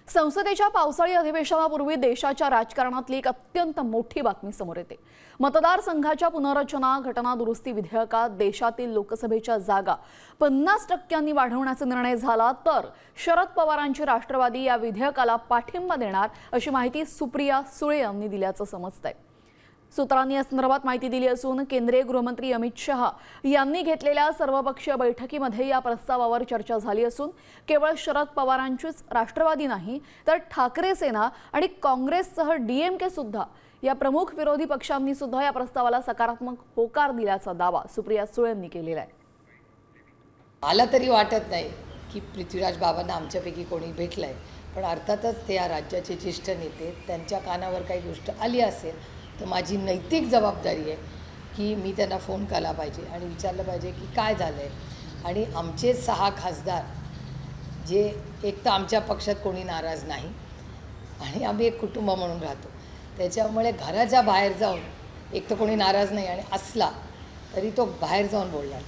संसदेच्या पावसाळी अधिवेशनापूर्वी देशाच्या राजकारणातली एक अत्यंत मोठी बातमी समोर येते। मतदारसंघाच्या पुनर्रचना घटना दुरुस्ती विधेयकात देशातील लोकसभेच्या जागा 50% वाढवण्याचा निर्णय झाला तर शरद पवारांची राष्ट्रवादी या विधेयकाला पाठिंबा देणार अशी माहिती सुप्रिया सुळे यांनी दिल्याचं समजतंय। सूत्रांनी या संदर्भात माहिती दिली असून केंद्रीय गृहमंत्री अमित शहा यांनी घेतलेल्या सर्वपक्षीय बैठकीमध्ये या प्रस्तावावर चर्चा झाली असून केवळ शरद पवारांचीच राष्ट्रवादी नाही तर ठाकरे सेना आणि काँग्रेससह डीएमके सुद्धा या प्रमुख विरोधी पक्षांनी सुद्धा या प्रस्तावाला सकारात्मक होकार दिल्याचा दावा सुप्रिया सुळे यांनी केलेला आहे। मला तरी वाटत नाही की पृथ्वीराज बाबांना आमच्यापैकी कोणी भेटलंय, पण अर्थातच ते या राज्याचे ज्येष्ठ नेते, त्यांच्या कानावर काही गोष्ट आली असेल तर माझी नैतिक जबाबदारी आहे की मी त्यांना फोन केला पाहिजे आणि विचारलं पाहिजे की काय झालं आहे। आणि आमचे 6 खासदार जे एक तर आमच्या पक्षात कोणी नाराज नाही आणि आम्ही एक कुटुंब म्हणून राहतो, त्याच्यामुळे घराच्या बाहेर जाऊन एक तर कोणी नाराज नाही आणि असला तरी तो बाहेर जाऊन बोलणार।